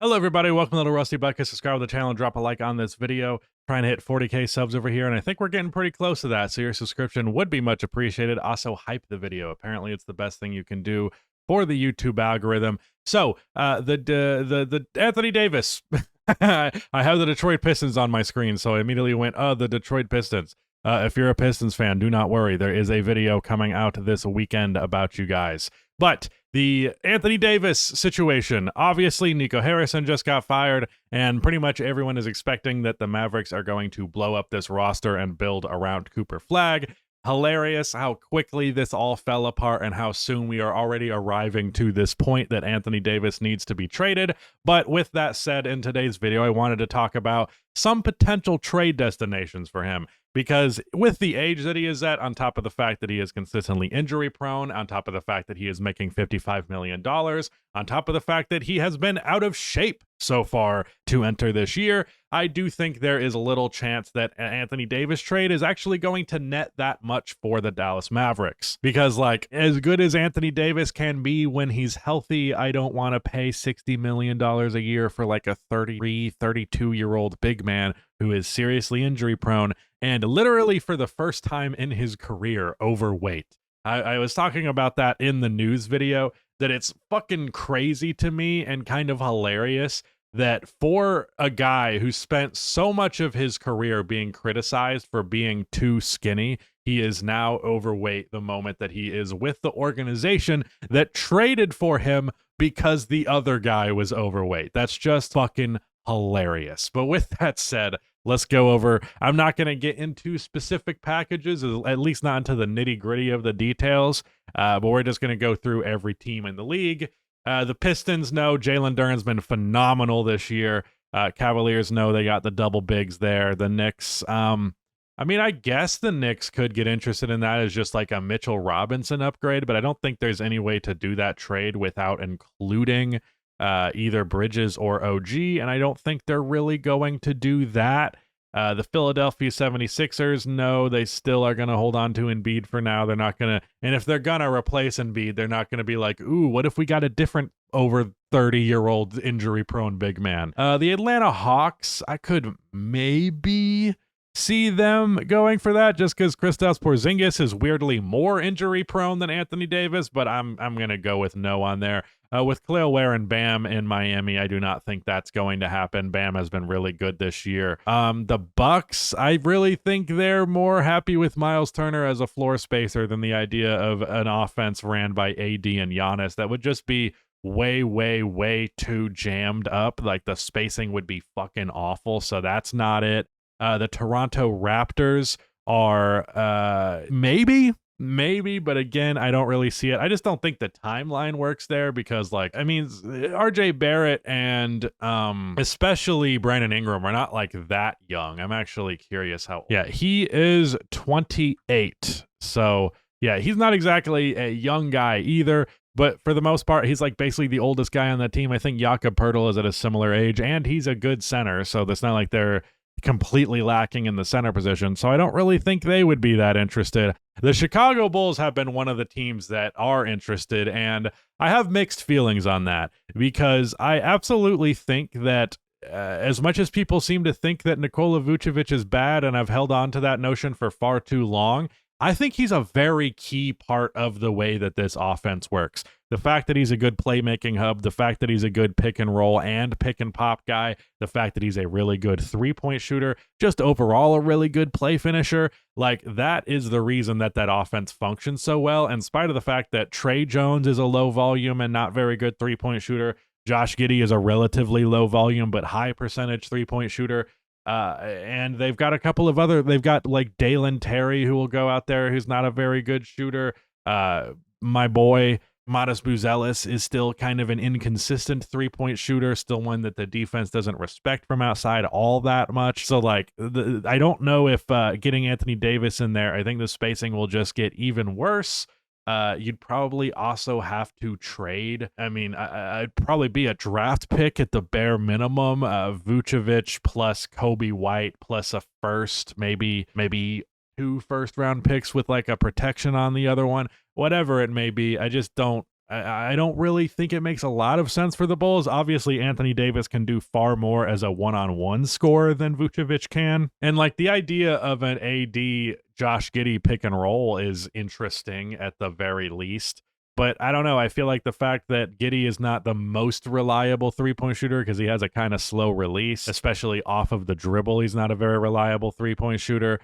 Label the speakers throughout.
Speaker 1: Hello, everybody. Welcome to Little Rusty Bucket. Subscribe to the channel and drop a like on this video. Trying to hit 40K subs over here, and I think we're getting pretty close to that, so your subscription would be much appreciated. Also, hype the video. Apparently, it's the best thing you can do for the YouTube algorithm. So, the Anthony Davis. I have the Detroit Pistons on my screen, so I immediately went, oh, the Detroit Pistons. If you're a Pistons fan, do not worry. There is a video coming out this weekend about you guys. But the Anthony Davis situation, obviously Nico Harrison just got fired, and pretty much everyone is expecting that the Mavericks are going to blow up this roster and build around Cooper Flagg. Hilarious how quickly this all fell apart and how soon we are already arriving to this point that Anthony Davis needs to be traded. But with that said, in today's video, I wanted to talk about some potential trade destinations for him. Because with the age that he is at, on top of the fact that he is consistently injury prone, on top of the fact that he is making $55 million, on top of the fact that he has been out of shape so far to enter this year, I do think there is a little chance that an Anthony Davis trade is actually going to net that much for the Dallas Mavericks. Because, like, as good as Anthony Davis can be when he's healthy, I don't want to pay $60 million a year for like a 33, 32-year-old big man who is seriously injury prone and literally for the first time in his career overweight. I was talking about that in the news video, that it's fucking crazy to me and kind of hilarious that for a guy who spent so much of his career being criticized for being too skinny, he is now overweight the moment that he is with the organization that traded for him because the other guy was overweight. That's just fucking hilarious. But with that said, let's go over. I'm not going to get into specific packages, at least not into the nitty gritty of the details, but we're just going to go through every team in the league. The Pistons know Jalen Duren's been phenomenal this year. Cavaliers know they got the double bigs there. The Knicks, I mean, I guess the Knicks could get interested in that as just like a Mitchell Robinson upgrade, but I don't think there's any way to do that trade without including either Bridges or OG, and I don't think they're really going to do that. The Philadelphia 76ers, no, they still are going to hold on to Embiid for now. They're not going to, and if they're going to replace Embiid, they're not going to be like, ooh, what if we got a different over 30-year-old injury-prone big man? The Atlanta Hawks, I could maybe see them going for that just because Kristaps Porzingis is weirdly more injury prone than Anthony Davis, but I'm going to go with no on there. With Khalil Ware and Bam in Miami, I do not think that's going to happen. Bam has been really good this year. The Bucks, I really think they're more happy with Miles Turner as a floor spacer than the idea of an offense ran by AD and Giannis. That would just be way, way, way too jammed up. Like the spacing would be fucking awful. So that's not it. The Toronto Raptors are maybe, but again, I don't really see it. I just don't think the timeline works there because, like, I mean, RJ Barrett and especially Brandon Ingram are not like that young. I'm actually curious how. Yeah, he is 28. So, yeah, he's not exactly a young guy either. But for the most part, he's like basically the oldest guy on the team. I think Jakob Poeltl is at a similar age, and he's a good center. So it's not like they're completely lacking in the center position. So I don't really think they would be that interested. The Chicago Bulls have been one of the teams that are interested, and I have mixed feelings on that because I absolutely think that as much as people seem to think that Nikola Vucevic is bad, and I've held on to that notion for far too long, I think he's a very key part of the way that this offense works. The fact that he's a good playmaking hub, the fact that he's a good pick and roll and pick and pop guy, the fact that he's a really good three-point shooter, just overall a really good play finisher, like that is the reason that that offense functions so well, in spite of the fact that Trey Jones is a low volume and not very good three-point shooter. Josh Giddey is a relatively low volume but high percentage three-point shooter. And they've got a couple of they've got like Dalen Terry who will go out there who's not a very good shooter. My boy Modest Buzelis is still kind of an inconsistent three-point shooter, still one that the defense doesn't respect from outside all that much. So like I don't know if getting Anthony Davis in there, I think the spacing will just get even worse. You'd probably also have to trade. I mean, I'd probably be a draft pick at the bare minimum. Vucevic plus Kobe White plus a first, maybe 2 first-round picks with like a protection on the other one. Whatever it may be, I just don't I don't really think it makes a lot of sense for the Bulls. Obviously, Anthony Davis can do far more as a one-on-one scorer than Vucevic can. And like the idea of an AD Josh Giddey pick and roll is interesting at the very least. But I don't know. I feel like the fact that Giddey is not the most reliable three-point shooter because he has a kind of slow release, especially off of the dribble. He's not a very reliable three-point shooter.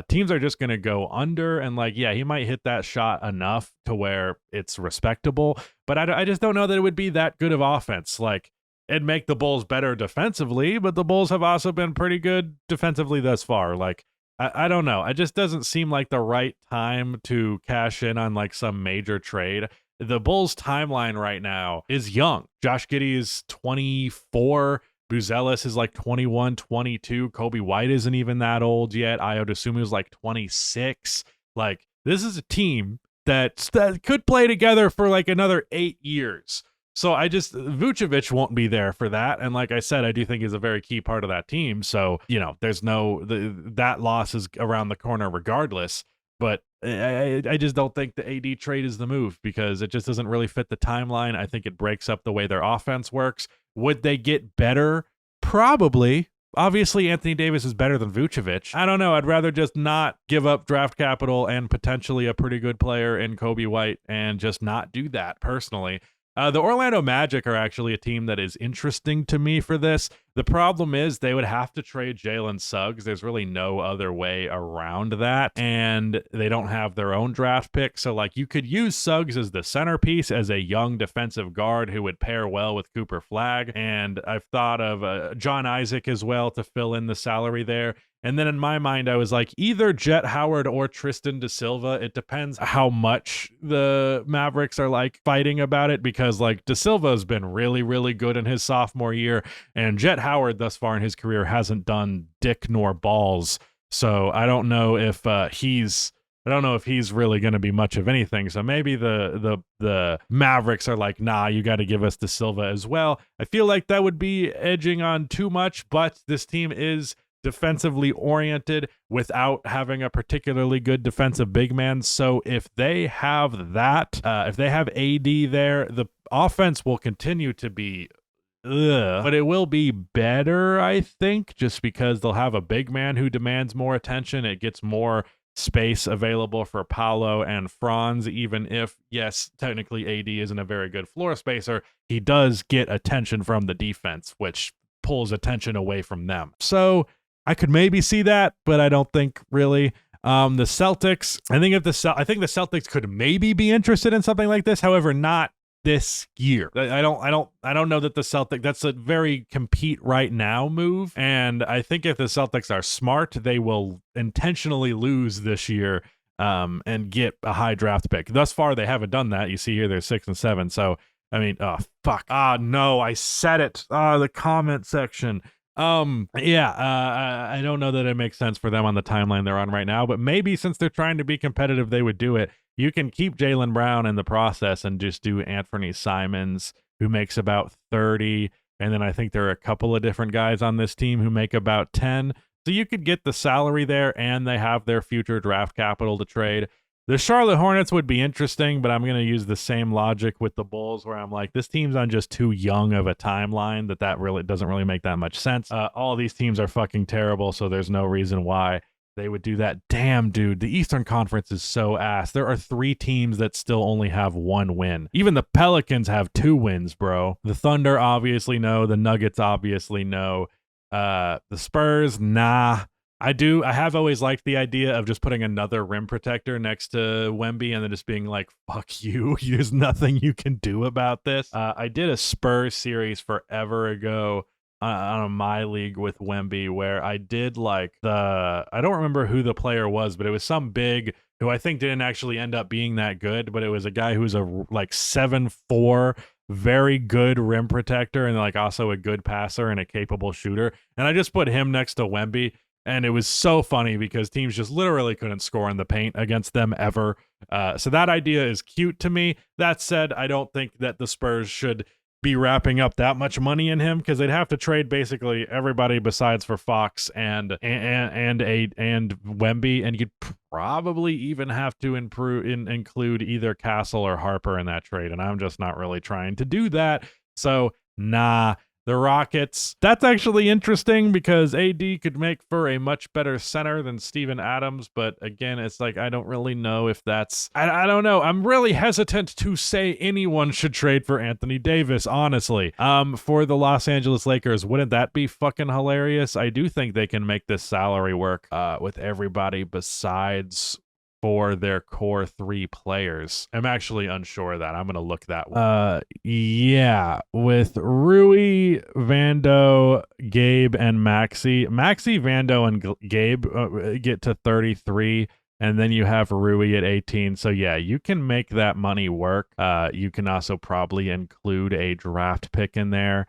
Speaker 1: Teams are just going to go under, and like, yeah, he might hit that shot enough to where it's respectable, but I just don't know that it would be that good of offense. Like, it'd make the Bulls better defensively, but the Bulls have also been pretty good defensively thus far. Like, I don't know. It just doesn't seem like the right time to cash in on like some major trade. The Bulls timeline right now is young. Josh Giddey is 24. Buzelis is like 21, 22. Kobe White isn't even that old yet. Ayo Dosunmu is like 26. Like, this is a team that could play together for like another 8 years. So Vucevic won't be there for that. And like I said, I do think he's a very key part of that team. So, there's that loss is around the corner regardless. But I just don't think the AD trade is the move because it just doesn't really fit the timeline. I think it breaks up the way their offense works. Would they get better? Probably. Obviously, Anthony Davis is better than Vucevic. I don't know. I'd rather just not give up draft capital and potentially a pretty good player in Kobe White and just not do that personally. The Orlando Magic are actually a team that is interesting to me for this. The problem is they would have to trade Jalen Suggs. There's really no other way around that. And they don't have their own draft pick. So, like, you could use Suggs as the centerpiece, as a young defensive guard who would pair well with Cooper Flagg. And I've thought of John Isaac as well to fill in the salary there. And then in my mind, I was like, either Jet Howard or Tristan da Silva. It depends how much the Mavericks are like fighting about it, because like da Silva has been really, really good in his sophomore year, and Jet Howard thus far in his career hasn't done dick nor balls. So I don't know if he's really going to be much of anything. So maybe the Mavericks are like, nah, you got to give us da Silva as well. I feel like that would be edging on too much, but this team is defensively oriented without having a particularly good defensive big man. So if they have that, if they have AD there, the offense will continue to be but it will be better, I think, just because they'll have a big man who demands more attention. It gets more space available for Paolo and Franz, even if, yes, technically AD isn't a very good floor spacer. He does get attention from the defense, which pulls attention away from them. So I could maybe see that, but I don't think really. The Celtics, I think the Celtics could maybe be interested in something like this. However, not this year. I don't know that the Celtics, that's a very compete right now move. And I think if the Celtics are smart, they will intentionally lose this year and get a high draft pick. Thus far, they haven't done that. You see here, they're 6 and 7. So, I mean, oh, fuck. No, I said it. The comment section. I don't know that it makes sense for them on the timeline they're on right now, but maybe since they're trying to be competitive, they would do it. You can keep Jaylen Brown in the process and just do Anthony Simons, who makes about 30. And then I think there are a couple of different guys on this team who make about 10. So you could get the salary there, and they have their future draft capital to trade. The Charlotte Hornets would be interesting, but I'm going to use the same logic with the Bulls, where I'm like, this team's on just too young of a timeline that really doesn't really make that much sense. All of these teams are fucking terrible, so there's no reason why they would do that. Damn, dude, the Eastern Conference is so ass. There are 3 teams that still only have 1 win. Even the Pelicans have 2 wins, bro. The Thunder obviously no. The Nuggets obviously no. The Spurs, nah. I have always liked the idea of just putting another rim protector next to Wemby and then just being like, fuck you. There's nothing you can do about this. I did a Spurs series forever ago on a My League with Wemby, where I did like I don't remember who the player was, but it was some big who I think didn't actually end up being that good, but it was a guy who was a like 7'4", very good rim protector, and like also a good passer and a capable shooter. And I just put him next to Wemby. And it was so funny because teams just literally couldn't score in the paint against them ever. So that idea is cute to me. That said, I don't think that the Spurs should be wrapping up that much money in him, because they'd have to trade basically everybody besides for Fox and Wemby, and you'd probably even have to include either Castle or Harper in that trade, and I'm just not really trying to do that. So, nah. The Rockets, that's actually interesting because AD could make for a much better center than Steven Adams, but again, it's like I don't really know if that's... I don't know. I'm really hesitant to say anyone should trade for Anthony Davis, honestly. For the Los Angeles Lakers, wouldn't that be fucking hilarious? I do think they can make this salary work with everybody besides for their core 3 players. I'm actually unsure of that. I'm gonna look that one. Yeah, with Rui, Vando, Gabe, and Maxi, Vando, and Gabe get to 33. And then you have Rui at 18. So yeah, you can make that money work. You can also probably include a draft pick in there.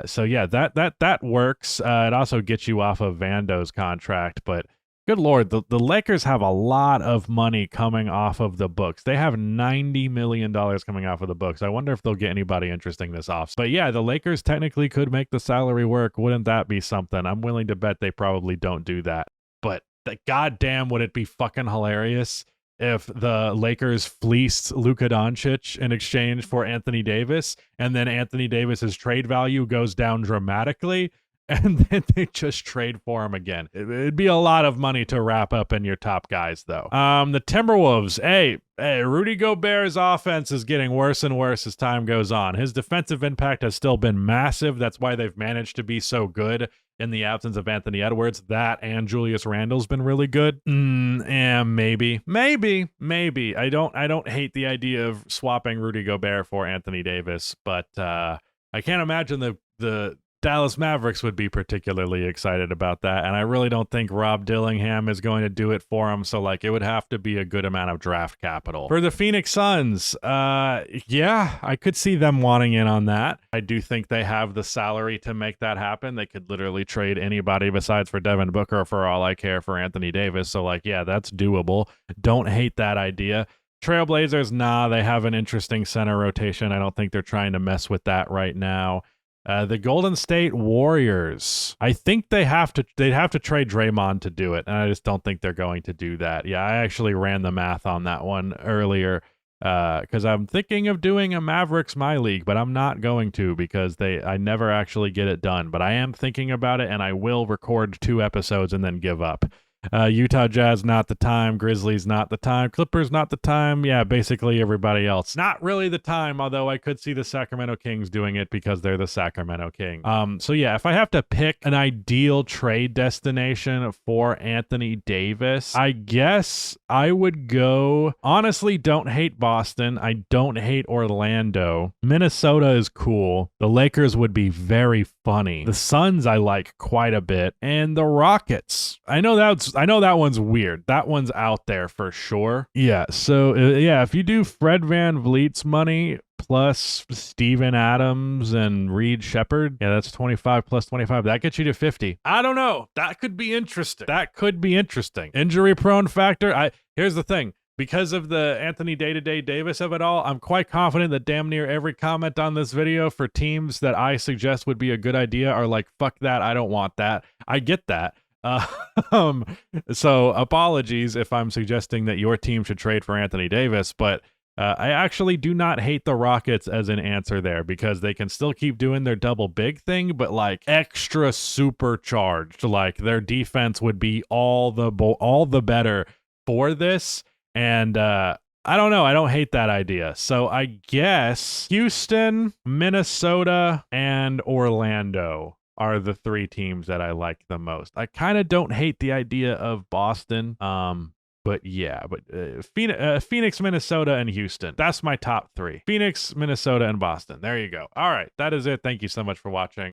Speaker 1: So yeah, that works. It also gets you off of Vando's contract, but good Lord, the Lakers have a lot of money coming off of the books. They have $90 million coming off of the books. I wonder if they'll get anybody interesting this off. But yeah, the Lakers technically could make the salary work. Wouldn't that be something? I'm willing to bet they probably don't do that. But goddamn, would it be fucking hilarious if the Lakers fleeced Luka Doncic in exchange for Anthony Davis, and then Anthony Davis's trade value goes down dramatically, and then they just trade for him again. It'd be a lot of money to wrap up in your top guys, though. The Timberwolves, hey, Rudy Gobert's offense is getting worse and worse as time goes on. His defensive impact has still been massive. That's why they've managed to be so good in the absence of Anthony Edwards. That and Julius Randle's been really good. Maybe. I don't hate the idea of swapping Rudy Gobert for Anthony Davis, but I can't imagine the Dallas Mavericks would be particularly excited about that, and I really don't think Rob Dillingham is going to do it for him, so like it would have to be a good amount of draft capital. For the Phoenix Suns, yeah, I could see them wanting in on that. I do think they have the salary to make that happen. They could literally trade anybody besides for Devin Booker for all I care for Anthony Davis, so like, yeah, that's doable. Don't hate that idea. Trailblazers, nah, they have an interesting center rotation. I don't think they're trying to mess with that right now. The Golden State Warriors, I think they'd have to trade Draymond to do it, and I just don't think they're going to do that. Yeah, I actually ran the math on that one earlier because I'm thinking of doing a Mavericks My League, but I'm not going to because I never actually get it done. But I am thinking about it, and I will record 2 episodes and then give up. Utah Jazz, not the time. Grizzlies, not the time. Clippers, not the time. Yeah, basically everybody else. Not really the time, although I could see the Sacramento Kings doing it because they're the Sacramento Kings. So yeah, if I have to pick an ideal trade destination for Anthony Davis, I guess I would go... Honestly, don't hate Boston. I don't hate Orlando. Minnesota is cool. The Lakers would be very funny. The Suns I like quite a bit. And the Rockets. I know that one's weird. That one's out there for sure. Yeah, so yeah, if you do Fred VanVleet's money plus Steven Adams and Reed Shepherd, yeah, that's 25 plus 25. That gets you to 50. I don't know. That could be interesting. Injury prone factor. Here's the thing. Because of the Anthony Day-to-Day Davis of it all, I'm quite confident that damn near every comment on this video for teams that I suggest would be a good idea are like, fuck that, I don't want that. I get that. So apologies if I'm suggesting that your team should trade for Anthony Davis, but I actually do not hate the Rockets as an answer there because they can still keep doing their double big thing, but like extra supercharged. Like their defense would be all the better for this. And I don't know. I don't hate that idea. So I guess Houston, Minnesota, and Orlando are the 3 teams that I like the most. I kind of don't hate the idea of Boston. But yeah, Phoenix, Minnesota, and Houston. That's my top 3. Phoenix, Minnesota, and Boston. There you go. All right. That is it. Thank you so much for watching.